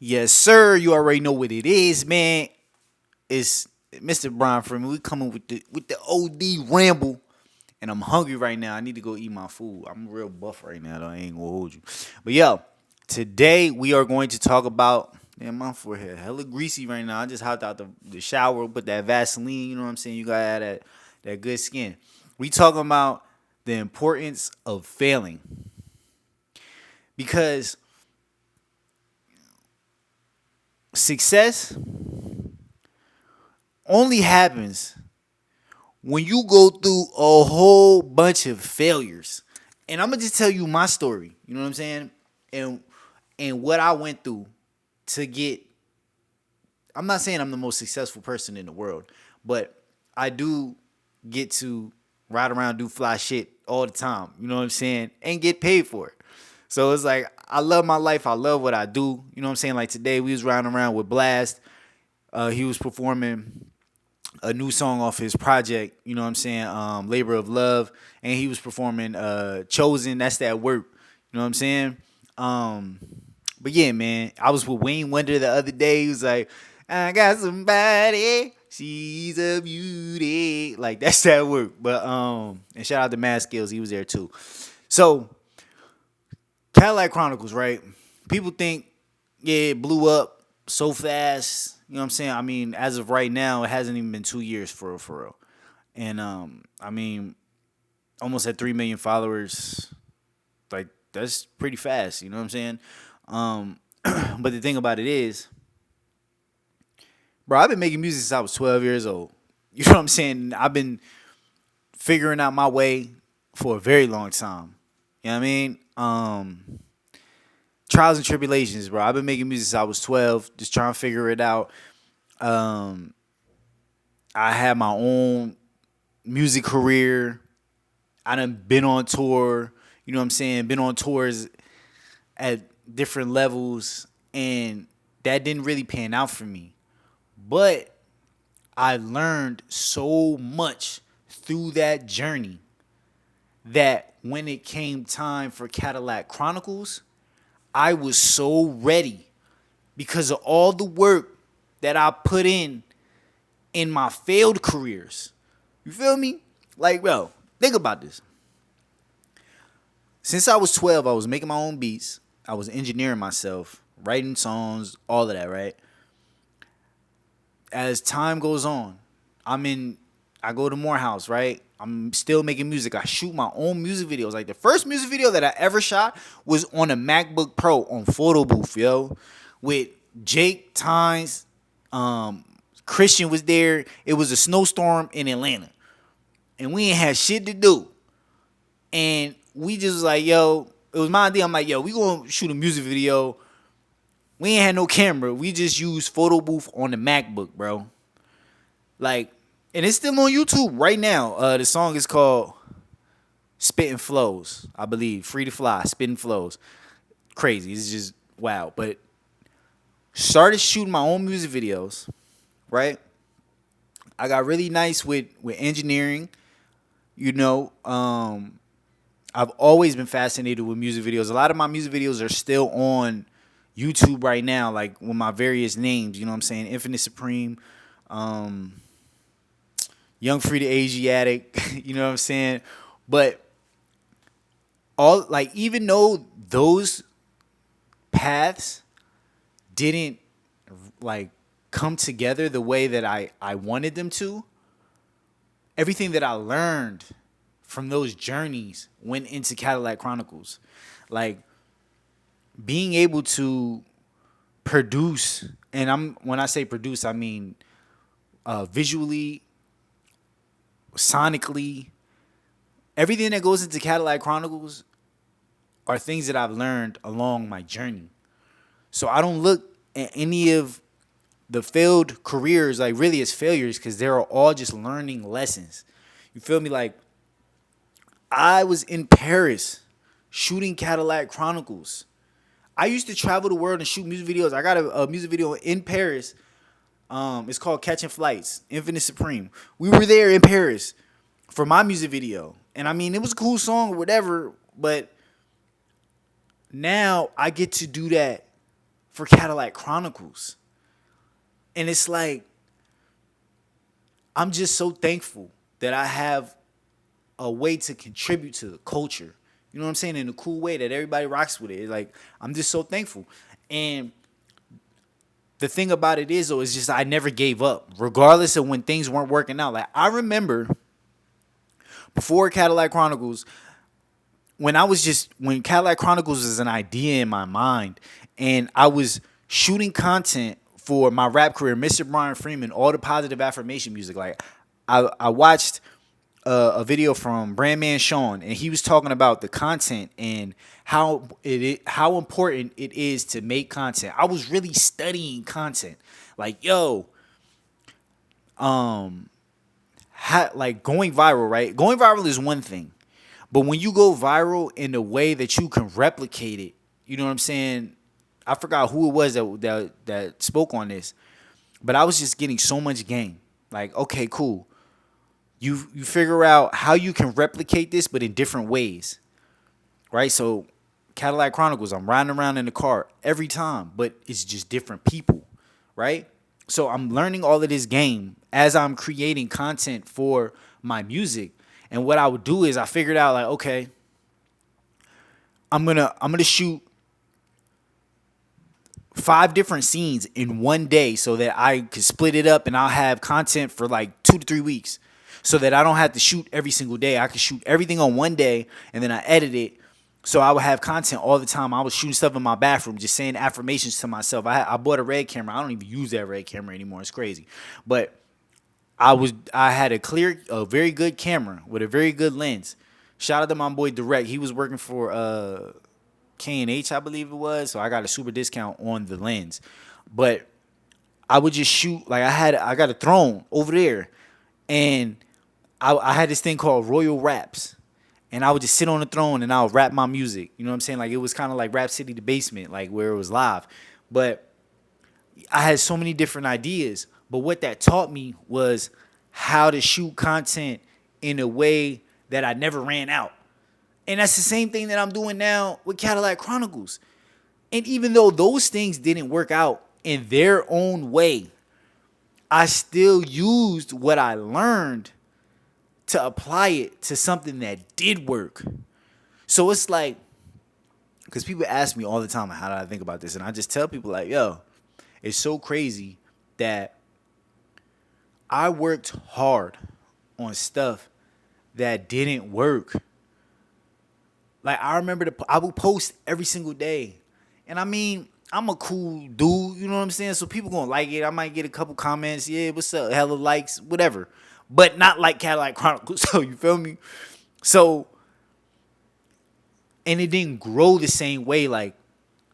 Yes, sir. You already know what it is, man. It's Mr. Brian Freeman. We coming with the OD ramble, and I'm hungry right now. I need to go eat my food. I'm real buff right now, though. I ain't gonna hold you. But yo, today we are going to talk about. Man, my forehead hella greasy right now. I just hopped out the shower, put that Vaseline. You know what I'm saying? You gotta have that good skin. We talking about the importance of failing because success only happens when you go through a whole bunch of failures. And I'm gonna just tell you my story. You know what I'm saying? And what I went through to get. I'm not saying I'm the most successful person in the world, but I do get to ride around, do fly shit all the time. You know what I'm saying? And get paid for it. So it's like I love my life. I love what I do. You know what I'm saying? Like today we was riding around with Blast. He was performing a new song off his project, you know what I'm saying, Labor of Love, and he was performing Chosen, that's that work, you know what I'm saying? But yeah, man, I was with Wayne Wonder the other day. He was like, I got somebody, she's a beauty. Like that's that work. But and shout out to Mad Skills, he was there too. So Cadillac Chronicles, right? People think, yeah, it blew up so fast. You know what I'm saying? I mean, as of right now, it hasn't even been 2 years for real. And I mean, almost at 3 million followers. Like that's pretty fast. You know what I'm saying? But the thing about it is, bro, I've been making music since I was 12 years old. You know what I'm saying? I've been figuring out my way for a very long time. You know what I mean? Trials and tribulations, bro. I've been making music since I was 12, just trying to figure it out. I had my own music career. I done been on tour, you know what I'm saying? Been on tours at different levels, and that didn't really pan out for me. But I learned so much through that journey that when it came time for Cadillac Chronicles, I was so ready because of all the work that I put in my failed careers. You feel me? Like, bro, think about this. Since I was 12, I was making my own beats. I was engineering myself, writing songs, all of that, right? As time goes on, I go to Morehouse, right? I'm still making music. I shoot my own music videos. Like the first music video that I ever shot was on a MacBook Pro on photo booth, yo, with Jake Tynes, Christian was there. It was a snowstorm in Atlanta, and we ain't had shit to do. And we just was like, yo, it was my idea. I'm like, yo, we gonna shoot a music video. We ain't had no camera. We just used photo booth on the MacBook, bro. Like, and it's still on YouTube right now. The song is called Spittin' Flows, I believe. Free to Fly, Spittin' Flows. Crazy. It's just wow. But started shooting my own music videos, right? I got really nice with engineering. You know, I've always been fascinated with music videos. A lot of my music videos are still on YouTube right now, like with my various names. You know what I'm saying? Infinite Supreme, Young Free the Asiatic. You know what I'm saying? But all like even though those paths didn't like come together the way that I wanted them to, everything that I learned from those journeys went into Cadillac Chronicles. Like being able to produce, and when I say produce, I mean visually, sonically, everything that goes into Cadillac Chronicles are things that I've learned along my journey. So I don't look at any of the failed careers like really as failures because they're all just learning lessons. You feel me? Like I was in Paris shooting Cadillac Chronicles. I used to travel the world and shoot music videos. I got a music video in Paris. It's called Catching Flights, Infinite Supreme. We were there in Paris for my music video. And I mean, it was a cool song or whatever, but now I get to do that for Cadillac Chronicles. And it's like, I'm just so thankful that I have a way to contribute to the culture. You know what I'm saying? In a cool way that everybody rocks with it. Like, I'm just so thankful. And the thing about it is, though, is just I never gave up, regardless of when things weren't working out. Like, I remember before Cadillac Chronicles, when Cadillac Chronicles was an idea in my mind, and I was shooting content for my rap career, Mr. Brian Freeman, all the positive affirmation music. Like, I watched a video from Brandman Sean, and he was talking about the content and how important it is to make content. I was really studying content, like, yo, like going viral, right? Going viral is one thing, but when you go viral in a way that you can replicate it, you know what I'm saying? I forgot who it was that spoke on this, but I was just getting so much game. Like, okay, cool. You figure out how you can replicate this, but in different ways, right? So Cadillac Chronicles, I'm riding around in the car every time, but it's just different people, right? So I'm learning all of this game as I'm creating content for my music. And what I would do is I figured out, like, okay, I'm gonna shoot 5 different scenes in one day so that I could split it up and I'll have content for like 2 to 3 weeks. So that I don't have to shoot every single day. I can shoot everything on one day and then I edit it. So I would have content all the time. I was shooting stuff in my bathroom, just saying affirmations to myself. I bought a red camera. I don't even use that red camera anymore. It's crazy. But I had a very good camera with a very good lens. Shout out to my boy Direct. He was working for K&H, I believe it was. So I got a super discount on the lens. But I would just shoot, like, I got a throne over there. And I had this thing called Royal Raps, and I would just sit on the throne and I would rap my music. You know what I'm saying? Like, it was kind of like Rap City the Basement, like where it was live. But I had so many different ideas. But what that taught me was how to shoot content in a way that I never ran out. And that's the same thing that I'm doing now with Cadillac Chronicles. And even though those things didn't work out in their own way, I still used what I learned to apply it to something that did work. So it's like, because people ask me all the time, how do I think about this? And I just tell people, like, yo, it's so crazy that I worked hard on stuff that didn't work. Like, I remember I would post every single day. And I mean, I'm a cool dude, you know what I'm saying? So people gonna like it. I might get a couple comments, yeah, what's up, hella likes, whatever. But not like Cadillac Chronicles, so you feel me? So, and it didn't grow the same way. Like,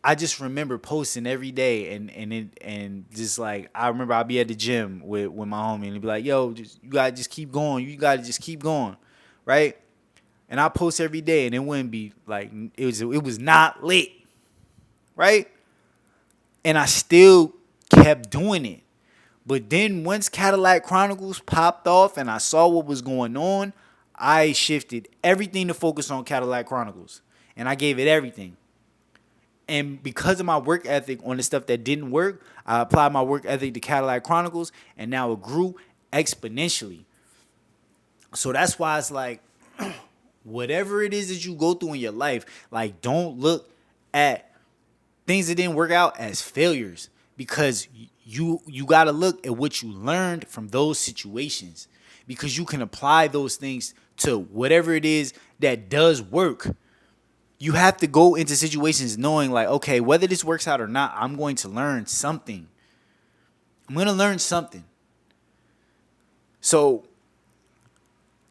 I just remember posting every day, and just like, I remember I'd be at the gym with my homie, and he'd be like, yo, you gotta just keep going. You gotta just keep going, right? And I post every day, and it wouldn't be like, it was not lit, right? And I still kept doing it. But then once Cadillac Chronicles popped off and I saw what was going on, I shifted everything to focus on Cadillac Chronicles. And I gave it everything. And because of my work ethic on the stuff that didn't work, I applied my work ethic to Cadillac Chronicles, and now it grew exponentially. So that's why it's like, whatever it is that you go through in your life, like, don't look at things that didn't work out as failures, because you got to look at what you learned from those situations, because you can apply those things to whatever it is that does work. You have to go into situations knowing, like, okay, whether this works out or not, I'm going to learn something. I'm going to learn something. So,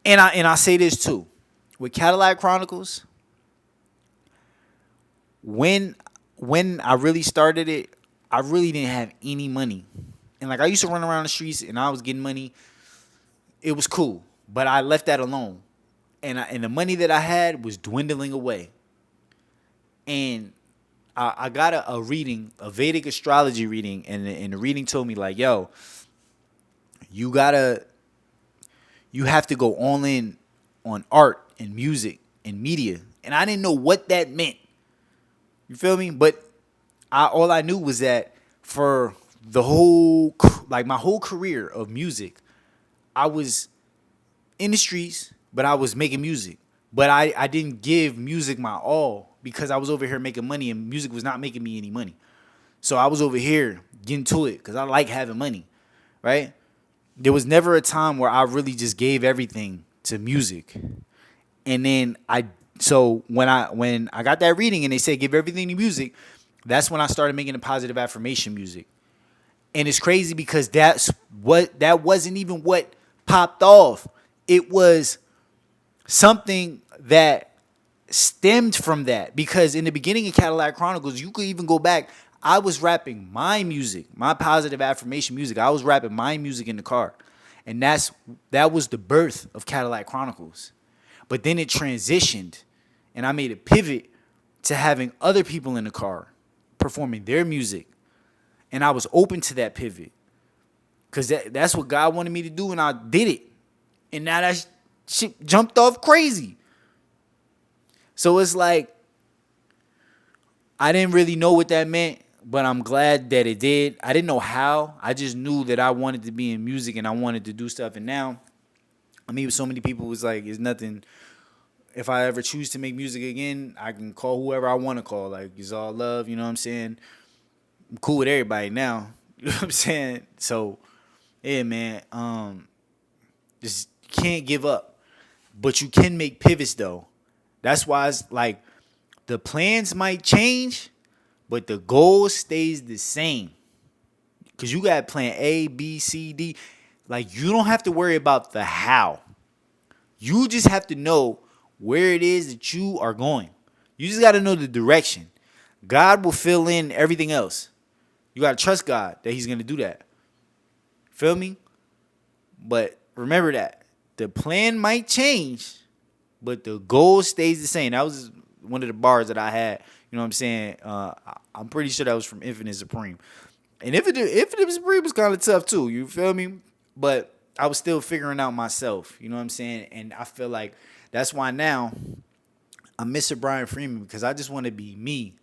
and I say this too, with Cadillac Chronicles, when I really started it, I really didn't have any money. And like, I used to run around the streets and I was getting money. It was cool, but I left that alone. And the money that I had was dwindling away. And I got a reading, a Vedic astrology reading, and the reading told me, like, yo, you have to go all in on art and music and media. And I didn't know what that meant. You feel me? But all I knew was that for my whole career of music, I was in the streets, but I was making music. But I didn't give music my all because I was over here making money and music was not making me any money. So I was over here getting to it because I like having money, right? There was never a time where I really just gave everything to music. And then so when I got that reading and they said give everything to music, that's when I started making the positive affirmation music. And it's crazy because that wasn't even what popped off. It was something that stemmed from that. Because in the beginning of Cadillac Chronicles, you could even go back. I was rapping my music, my positive affirmation music. I was rapping my music in the car. And that was the birth of Cadillac Chronicles. But then it transitioned and I made a pivot to having other people in the car performing their music. And I was open to that pivot. Because that's what God wanted me to do, and I did it. And now that shit jumped off crazy. So it's like, I didn't really know what that meant, but I'm glad that it did. I didn't know how. I just knew that I wanted to be in music and I wanted to do stuff. And now, I mean, with so many people, it's like, it's nothing. If I ever choose to make music again, I can call whoever I want to call. Like, it's all love, you know what I'm saying? I'm cool with everybody now. You know what I'm saying? So, yeah, man. Just can't give up. But you can make pivots, though. That's why it's like the plans might change, but the goal stays the same. Because you got plan A, B, C, D. Like, you don't have to worry about the how. You just have to know where it is that you are going. You just got to know the direction. God will fill in everything else. You got to trust God that he's going to do that. Feel me? But remember that. The plan might change, but the goal stays the same. That was one of the bars that I had. You know what I'm saying? I'm pretty sure that was from Infinite Supreme. And Infinite Supreme was kind of tough too. You feel me? But I was still figuring out myself. You know what I'm saying? And I feel like that's why now I'm Mr. Brian Freeman, because I just want to be me.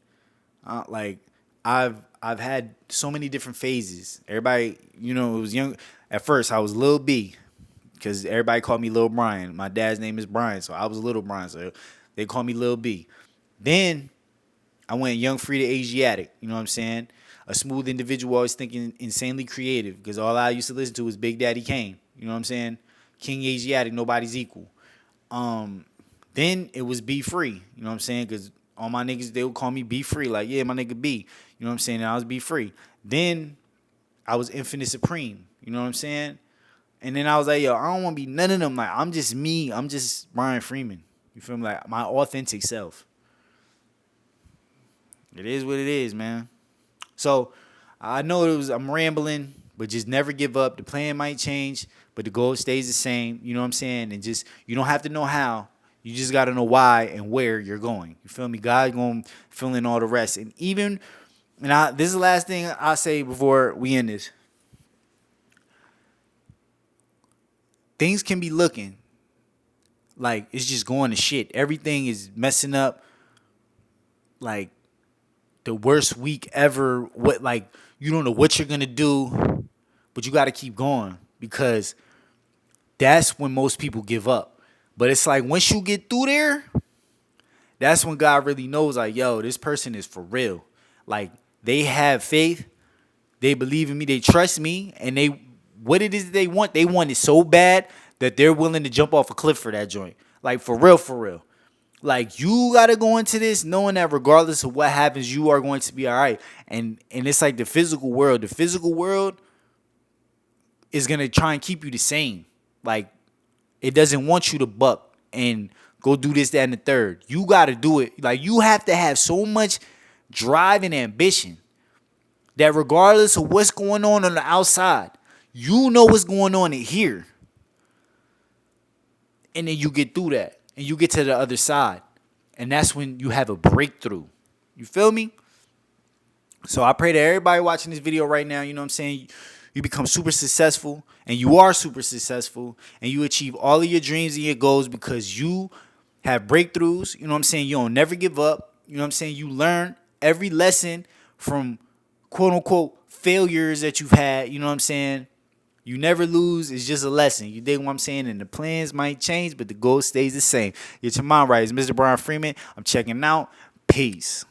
Like I've had so many different phases. Everybody, you know, it was young. At first, I was Lil B, because everybody called me Lil Brian. My dad's name is Brian, so I was Little Brian, so they called me Lil B. Then I went Young Free to Asiatic. You know what I'm saying? A smooth individual, always thinking insanely creative, because all I used to listen to was Big Daddy Kane. You know what I'm saying? King Asiatic, nobody's equal. Then it was Be Free. You know what I'm saying? Because all my niggas, they would call me Be Free. Like, yeah, my nigga B. You know what I'm saying? And I was Be Free. Then I was Infinite Supreme. You know what I'm saying? And then I was like, yo, I don't want to be none of them. Like, I'm just me. I'm just Brian Freeman. You feel me? Like, my authentic self. It is what it is, man. So, I know I'm rambling, but just never give up. The plan might change, but the goal stays the same. You know what I'm saying? And just, you don't have to know how. You just got to know why and where you're going. You feel me? God's going to fill in all the rest. And this is the last thing I'll say before we end this. Things can be looking like it's just going to shit. Everything is messing up. Like the worst week ever. What, like, you don't know what you're going to do, but you got to keep going, because that's when most people give up. But it's like once you get through there, that's when God really knows, like, yo, this person is for real. Like, they have faith. They believe in me. They trust me. And what it is that they want it so bad that they're willing to jump off a cliff for that joint. Like, for real, for real. Like, you got to go into this knowing that regardless of what happens, you are going to be all right. And it's like the physical world. The physical world is going to try and keep you the same. Like, it doesn't want you to buck and go do this, that, and the third. You got to do it. Like, you have to have so much drive and ambition that regardless of what's going on the outside, you know what's going on in here. And then you get through that. And you get to the other side. And that's when you have a breakthrough. You feel me? So I pray that everybody watching this video right now, you know what I'm saying, you become super successful, and you are super successful, and you achieve all of your dreams and your goals because you have breakthroughs. You know what I'm saying? You don't never give up. You know what I'm saying? You learn every lesson from quote unquote failures that you've had. You know what I'm saying? You never lose. It's just a lesson. You dig what I'm saying? And the plans might change, but the goal stays the same. Get your mind right. It's Mr. Brian Freeman. I'm checking out. Peace.